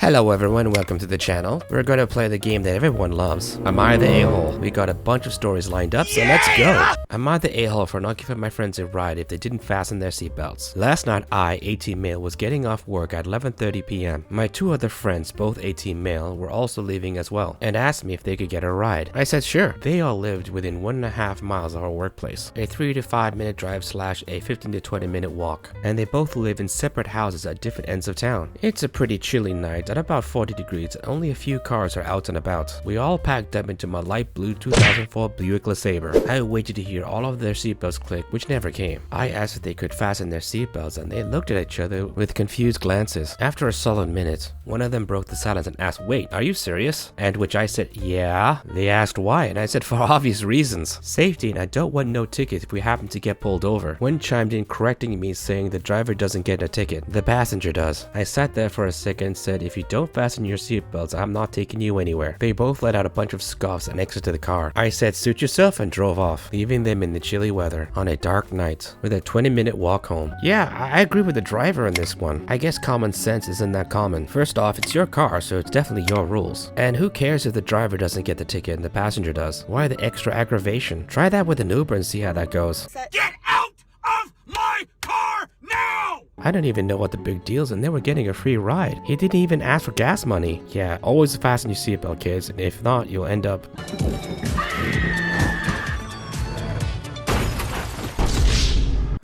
Hello everyone, welcome to the channel. We're gonna play the game that everyone loves. Am I the a-hole? We got a bunch of stories lined up, so let's go! Am I the a-hole for not giving my friends a ride if they didn't fasten their seatbelts? Last night I, 18 male, was getting off work at 11:30 p.m. My two other friends, both 18 male, were also leaving as well, and asked me if they could get a ride. I said sure. They all lived within 1.5 miles of our workplace, a 3 to 5 minute drive / a 15 to 20 minute walk, and they both live in separate houses at different ends of town. It's a pretty chilly night at about 40 degrees and only a few cars are out and about. We all packed up into my light blue 2004 Buick LeSabre. I waited to hear all of their seatbelts click, which never came. I asked if they could fasten their seatbelts and they looked at each other with confused glances. After a solid minute, one of them broke the silence and asked, "Wait, are you serious?" And which I said, "Yeah." They asked why, and I said for obvious reasons. Safety, and I don't want no ticket if we happen to get pulled over. One chimed in correcting me, saying the driver doesn't get a ticket, the passenger does. I sat there for a second and said, if you don't fasten your seatbelts, I'm not taking you anywhere. They both let out a bunch of scoffs and exited the car. I said suit yourself and drove off, leaving them in the chilly weather on a dark night with a 20-minute walk home. Yeah, I agree with the driver on this one. I guess common sense isn't that common. First off, it's your car, so it's definitely your rules. And who cares if the driver doesn't get the ticket and the passenger does? Why the extra aggravation? Try that with an Uber and see how that goes. Get out of my car now! I don't even know what the big deal is, and they were getting a free ride. He didn't even ask for gas money. Yeah, always fasten your seatbelt, kids, and if not, you'll end up...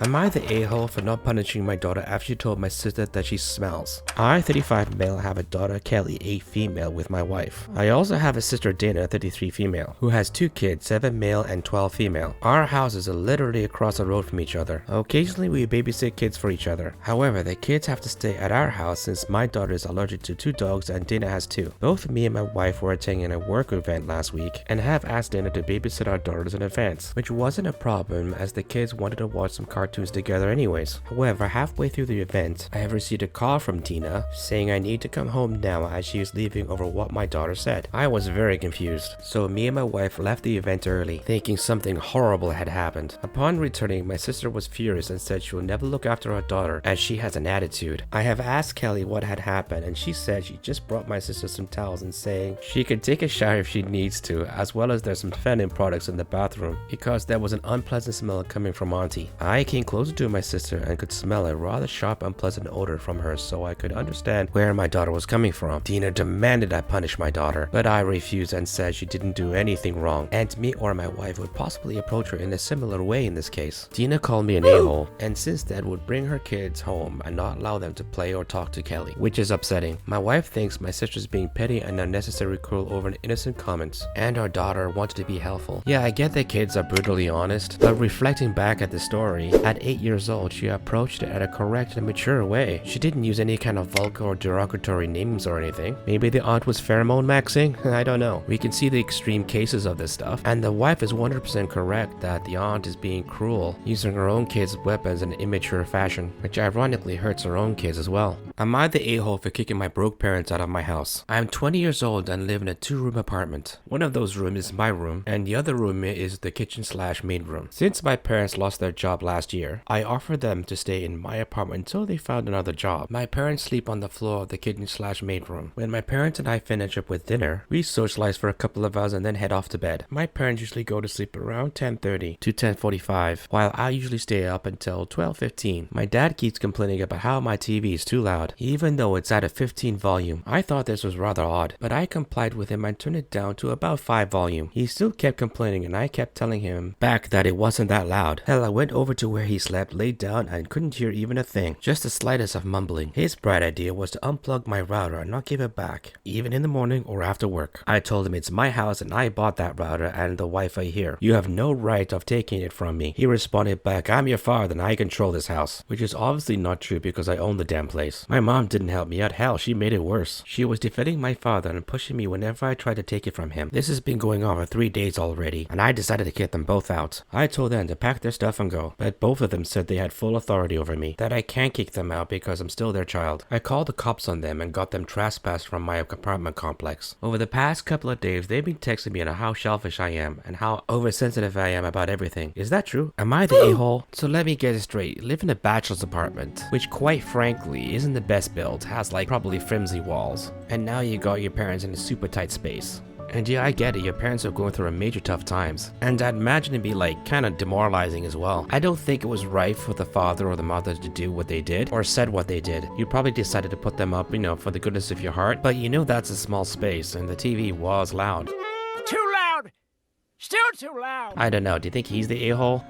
Am I the a-hole for not punishing my daughter after she told my sister that she smells? I, 35 male, have a daughter, Kelly, a female, with my wife. I also have a sister, Dana, 33 female, who has 2 kids, 7 male and 12 female. Our houses are literally across the road from each other. Occasionally we babysit kids for each other. However, the kids have to stay at our house since my daughter is allergic to 2 dogs and Dana has 2. Both me and my wife were attending a work event last week and have asked Dana to babysit our daughters in advance, which wasn't a problem as the kids wanted to watch some cartoons together anyways. However, halfway through the event, I have received a call from Dina saying I need to come home now as she is leaving over what my daughter said. I was very confused, so me and my wife left the event early, thinking something horrible had happened. Upon returning, my sister was furious and said she will never look after her daughter as she has an attitude. I have asked Kelly what had happened and she said she just brought my sister some towels and saying she could take a shower if she needs to, as well as there's some feminine products in the bathroom because there was an unpleasant smell coming from Auntie. I came closer to my sister and could smell a rather sharp, unpleasant odor from her, so I could understand where my daughter was coming from. Dina demanded I punish my daughter, but I refused and said she didn't do anything wrong, and me or my wife would possibly approach her in a similar way in this case. Dina called me an a-hole, and since then would bring her kids home and not allow them to play or talk to Kelly, which is upsetting. My wife thinks my sister's being petty and unnecessarily cruel over an innocent comment, and our daughter wanted to be helpful. Yeah, I get that kids are brutally honest, but reflecting back at the story, at 8 years old, she approached it at a correct and mature way. She didn't use any kind of vulgar or derogatory names or anything. Maybe the aunt was pheromone maxing? I don't know. We can see the extreme cases of this stuff, and the wife is 100% correct that the aunt is being cruel, using her own kids' weapons in an immature fashion, which ironically hurts her own kids as well. Am I the a-hole for kicking my broke parents out of my house? I am 20 years old and live in a 2-room apartment. One of those rooms is my room, and the other room is the kitchen / main room. Since my parents lost their job last year, I offered them to stay in my apartment until they found another job. My parents sleep on the floor of the kitchen / main room. When my parents and I finish up with dinner, we socialize for a couple of hours and then head off to bed. My parents usually go to sleep around 10:30 to 10:45, while I usually stay up until 12:15. My dad keeps complaining about how my TV is too loud, even though it's at a 15 volume. I thought this was rather odd, but I complied with him and turned it down to about 5 volume. He still kept complaining and I kept telling him back that it wasn't that loud. Hell, I went over to where he slept, laid down and couldn't hear even a thing, just the slightest of mumbling. His bright idea was to unplug my router and not give it back, even in the morning or after work. I told him it's my house and I bought that router and the Wi-Fi here. You have no right of taking it from me. He responded back, I'm your father and I control this house, which is obviously not true because I own the damn place. My mom didn't help me out. Hell, she made it worse. She was defending my father and pushing me whenever I tried to take it from him. This has been going on for 3 days already and I decided to get them both out. I told them to pack their stuff and go, but both Both of them said they had full authority over me, that I can't kick them out because I'm still their child. I called the cops on them and got them trespassed from my apartment complex. Over the past couple of days, they've been texting me on how selfish I am and how oversensitive I am about everything. Is that true? Am I the a-hole? So let me get it straight. Live in a bachelor's apartment, which quite frankly isn't the best built, has like probably flimsy walls. And now you got your parents in a super tight space. And yeah, I get it, your parents are going through a major tough times. And I'd imagine it'd be like kind of demoralizing as well. I don't think it was right for the father or the mother to do what they did or said what they did. You probably decided to put them up, for the goodness of your heart. But that's a small space and the TV was loud. Too loud! Still too loud! I don't know, do you think he's the a-hole?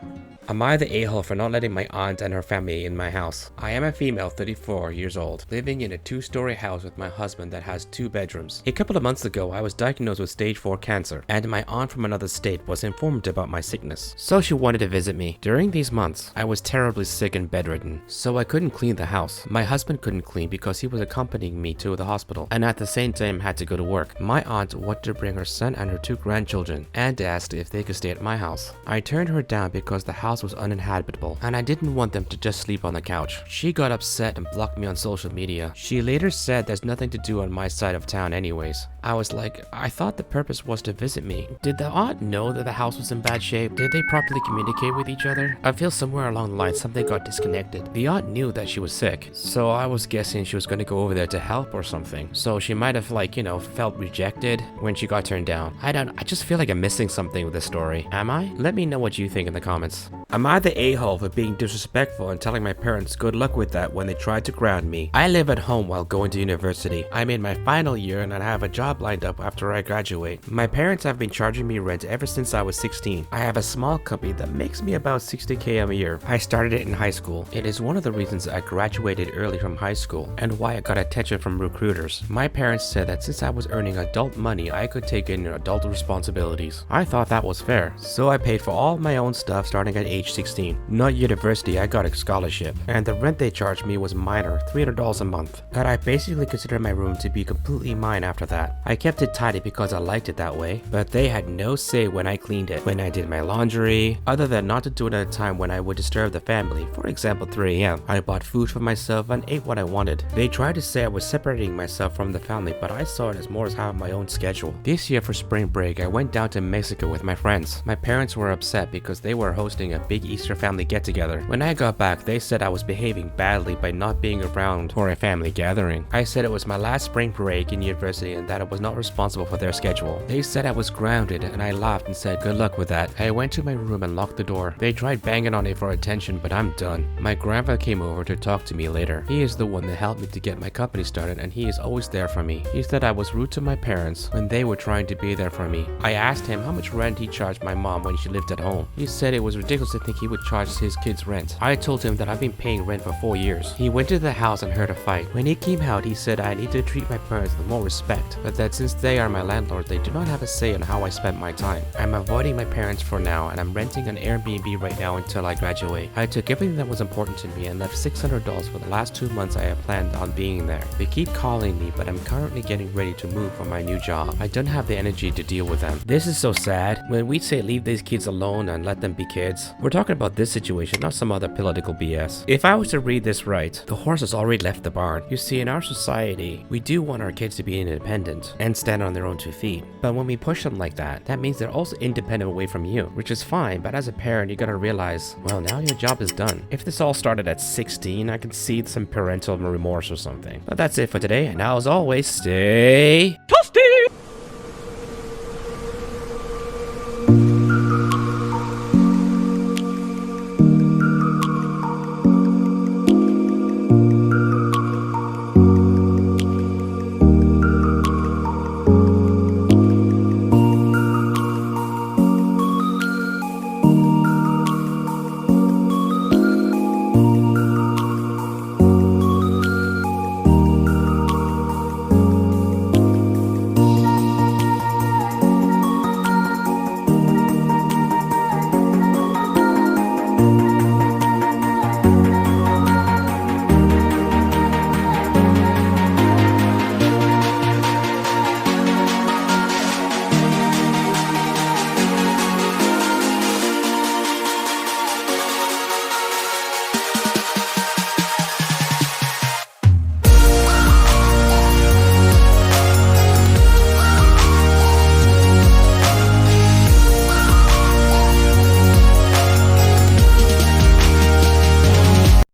Am I the a-hole for not letting my aunt and her family in my house? I am a female, 34 years old, living in a 2-story house with my husband that has 2 bedrooms. A couple of months ago, I was diagnosed with stage 4 cancer, and my aunt from another state was informed about my sickness. So she wanted to visit me. During these months, I was terribly sick and bedridden, so I couldn't clean the house. My husband couldn't clean because he was accompanying me to the hospital, and at the same time had to go to work. My aunt wanted to bring her son and her 2 grandchildren, and asked if they could stay at my house. I turned her down because the house was uninhabitable, and I didn't want them to just sleep on the couch. She got upset and blocked me on social media. She later said there's nothing to do on my side of town anyways. I was like, I thought the purpose was to visit me. Did the aunt know that the house was in bad shape? Did they properly communicate with each other? I feel somewhere along the line something got disconnected. The aunt knew that she was sick, so I was guessing she was going to go over there to help or something. So she might have felt rejected when she got turned down. I just feel like I'm missing something with this story. Am I? Let me know what you think in the comments. Am I the a-hole for being disrespectful and telling my parents good luck with that when they tried to ground me? I live at home while going to university. I'm in my final year and I have a job lined up after I graduate. My parents have been charging me rent ever since I was 16. I have a small company that makes me about $60,000 a year. I started it in high school. It is one of the reasons I graduated early from high school and why I got attention from recruiters. My parents said that since I was earning adult money, I could take in adult responsibilities. I thought that was fair, so I paid for all my own stuff starting at age 16. Not university, I got a scholarship, and the rent they charged me was minor, $300 a month. And I basically considered my room to be completely mine after that. I kept it tidy because I liked it that way, but they had no say when I cleaned it, when I did my laundry, other than not to do it at a time when I would disturb the family, for example 3 a.m. I bought food for myself and ate what I wanted. They tried to say I was separating myself from the family, but I saw it as more as having my own schedule. This year for spring break, I went down to Mexico with my friends. My parents were upset because they were hosting a big Easter family get-together. When I got back, they said I was behaving badly by not being around for a family gathering. I said it was my last spring break in university and that I was not responsible for their schedule. They said I was grounded and I laughed and said good luck with that. I went to my room and locked the door. They tried banging on it for attention, but I'm done. My grandfather came over to talk to me later. He is the one that helped me to get my company started and he is always there for me. He said I was rude to my parents when they were trying to be there for me. I asked him how much rent he charged my mom when she lived at home. He said it was ridiculous to think he would charge his kids rent. I told him that I've been paying rent for 4 years. He went to the house and heard a fight. When he came out, he said I need to treat my parents with more respect, but that since they are my landlord, they do not have a say on how I spend my time. I'm avoiding my parents for now and I'm renting an Airbnb right now until I graduate. I took everything that was important to me and left $600 for the last 2 months I have planned on being there. They keep calling me, but I'm currently getting ready to move for my new job. I don't have the energy to deal with them. This is so sad. When we say leave these kids alone and let them be kids, we're talking about this situation, not some other political BS. If I was to read this right, the horse has already left the barn. You see, in our society, we do want our kids to be independent and stand on their own 2 feet. But when we push them like that, that means they're also independent away from you, which is fine, but as a parent, you gotta realize, well, now your job is done. If this all started at 16, I can see some parental remorse or something. But that's it for today, and now as always, stay